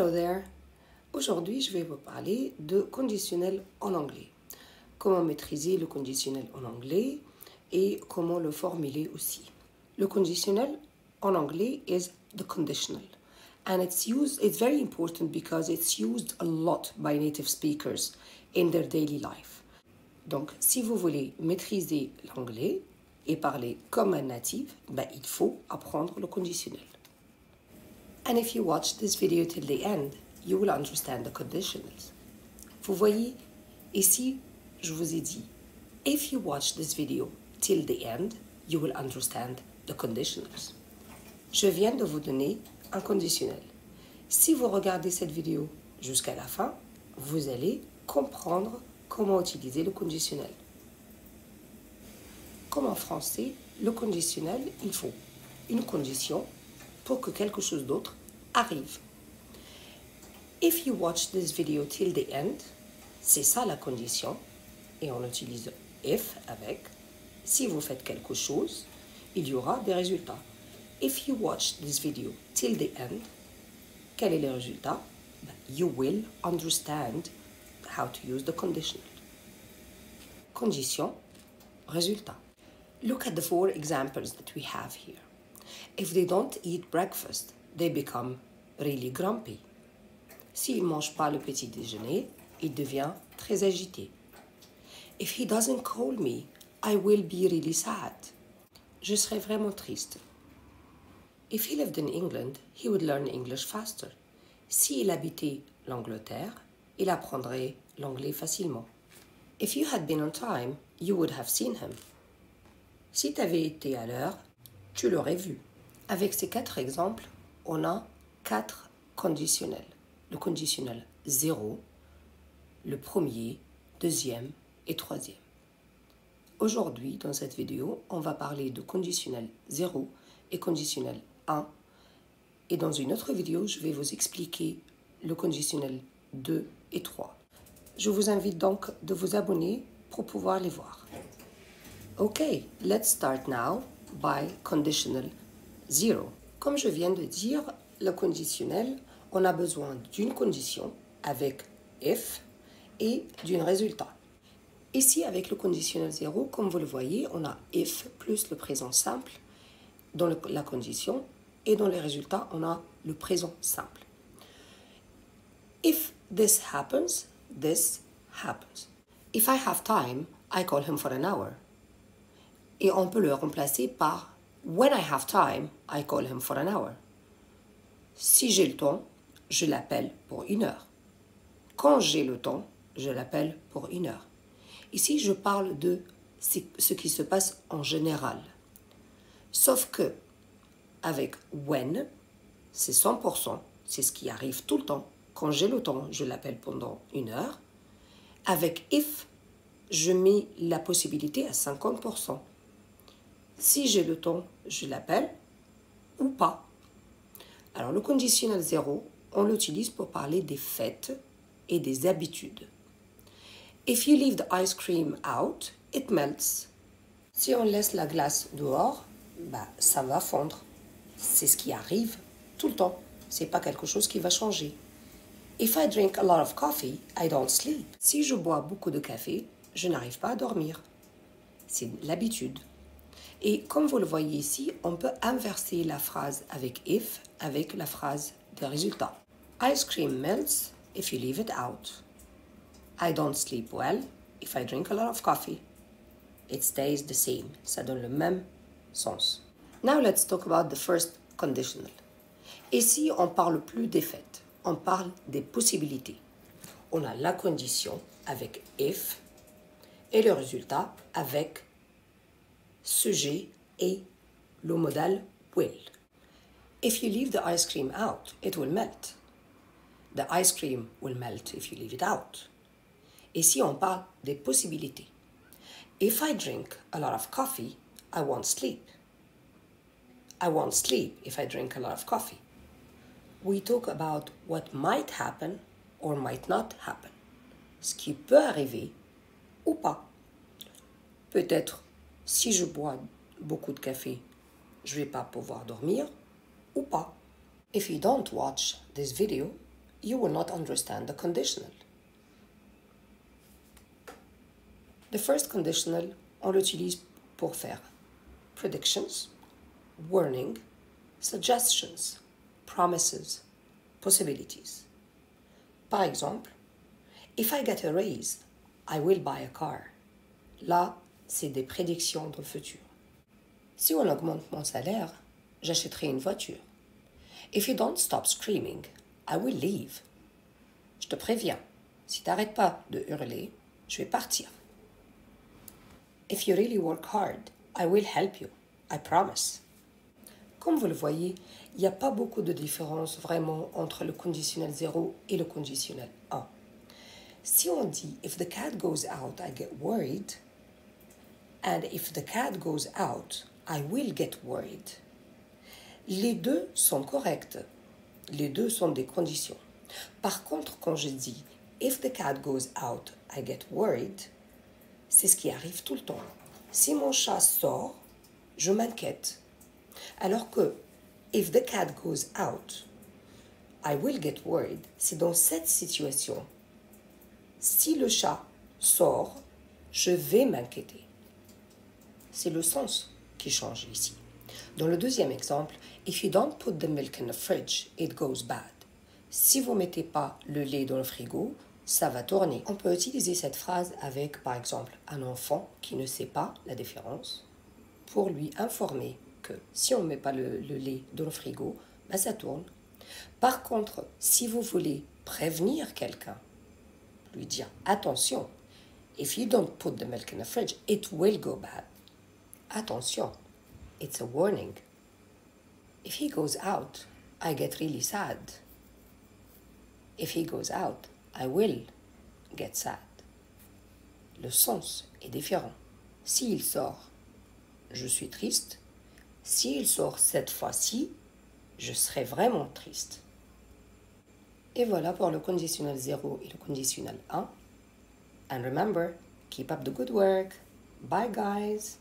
Hello there! Aujourd'hui, je vais vous parler de conditionnel en anglais. Comment maîtriser le conditionnel en anglais et comment le formuler aussi. Le conditionnel en anglais is the conditional. And it's very important because it's used a lot by native speakers in their daily life. Donc, si vous voulez maîtriser l'anglais et parler comme un natif, il faut apprendre le conditionnel. And if you watch this video till the end, you will understand the conditionals. Vous voyez, ici, je vous ai dit, if you watch this video till the end, you will understand the conditionals. Je viens de vous donner un conditionnel. Si vous regardez cette vidéo jusqu'à la fin, vous allez comprendre comment utiliser le conditionnel. Comme en français, le conditionnel, il faut une condition pour que quelque chose d'autre arrive. If you watch this video till the end, c'est ça la condition, et on utilise if avec. Si vous faites quelque chose, il y aura des résultats. If you watch this video till the end, quel est le résultat? You will understand how to use the conditional. Condition, résultat. Look at the 4 examples that we have here. If they don't eat breakfast, they become really grumpy. S'il ne mange pas le petit déjeuner, il devient très agité. If he doesn't call me, I will be really sad. Je serai vraiment triste. If he lived in England, he would learn English faster. S'il habitait l'Angleterre, il apprendrait l'anglais facilement. If you had been on time, you would have seen him. Si tu avais été à l'heure, tu l'aurais vu. Avec ces 4 exemples, on a 4 conditionnels. Le conditionnel 0, le premier, deuxième et troisième. Aujourd'hui, dans cette vidéo, on va parler de conditionnel 0 et conditionnel 1. Et dans une autre vidéo, je vais vous expliquer le conditionnel 2 et 3. Je vous invite donc de vous abonner pour pouvoir les voir. Okay, let's start now by conditional 0. Comme je viens de dire, le conditionnel, on a besoin d'une condition avec if et d'un résultat. Ici, avec le conditionnel 0, comme vous le voyez, on a if plus le présent simple dans la condition et dans les résultats, on a le présent simple. If this happens, this happens. If I have time, I call him for an hour. Et on peut le remplacer par when I have time, I call him for an hour. Si j'ai le temps, je l'appelle pour 1 heure. Quand j'ai le temps, je l'appelle pour 1 heure. Ici, je parle de ce qui se passe en général. Sauf que, avec when, c'est 100%, c'est ce qui arrive tout le temps. Quand j'ai le temps, je l'appelle pendant 1 heure. Avec if, je mets la possibilité à 50%. Si j'ai le temps, je l'appelle ou pas. Alors, le conditionnel 0, on l'utilise pour parler des fêtes et des habitudes. If you leave the ice cream out, it melts. Si on laisse la glace dehors, ça va fondre. C'est ce qui arrive tout le temps. C'est pas quelque chose qui va changer. If I drink a lot of coffee, I don't sleep. Si je bois beaucoup de café, je n'arrive pas à dormir. C'est l'habitude. Et comme vous le voyez ici, on peut inverser la phrase avec if avec la phrase de résultat. Ice cream melts if you leave it out. I don't sleep well if I drink a lot of coffee. It stays the same. Ça donne le même sens. Now let's talk about the first conditional. Ici, on ne parle plus des faits. On parle des possibilités. On a la condition avec if et le résultat avec sujet et le modal will. If you leave the ice cream out, it will melt. The ice cream will melt if you leave it out. Ici, on parle des possibilités. If I drink a lot of coffee, I won't sleep. I won't sleep if I drink a lot of coffee. We talk about what might happen or might not happen. Ce qui peut arriver ou pas. Peut-être, si je bois beaucoup de café, je ne vais pas pouvoir dormir ou pas. If you don't watch this video, you will not understand the conditional. The first conditional, on l'utilise pour faire predictions, warning, suggestions, promises, possibilities. Par exemple, if I get a raise, I will buy a car. Là, c'est des prédictions dans le futur. Si on augmente mon salaire, j'achèterai une voiture. If you don't stop screaming, I will leave. Je te préviens, si tu n'arrêtes pas de hurler, je vais partir. If you really work hard, I will help you. I promise. Comme vous le voyez, il n'y a pas beaucoup de différence vraiment entre le conditionnel 0 et le conditionnel 1. Si on dit if the cat goes out, I get worried, and if the cat goes out, I will get worried. Les deux sont corrects. Les deux sont des conditions. Par contre, quand je dis if the cat goes out, I get worried, c'est ce qui arrive tout le temps. Si mon chat sort, je m'inquiète. Alors que if the cat goes out, I will get worried, c'est dans cette situation. Si le chat sort, je vais m'inquiéter. C'est le sens qui change ici. Dans le deuxième exemple, if you don't put the milk in the fridge, it goes bad. Si vous ne mettez pas le lait dans le frigo, ça va tourner. On peut utiliser cette phrase avec, par exemple, un enfant qui ne sait pas la différence pour lui informer que si on ne met pas le lait dans le frigo, ben ça tourne. Par contre, si vous voulez prévenir quelqu'un, lui dire attention, if you don't put the milk in the fridge, it will go bad. Attention, it's a warning. If he goes out, I get really sad. If he goes out, I will get sad. Le sens est différent. S'il sort, je suis triste. S'il sort cette fois-ci, je serai vraiment triste. Et voilà pour le conditionnel 0 et le conditionnel 1. And remember, keep up the good work. Bye guys!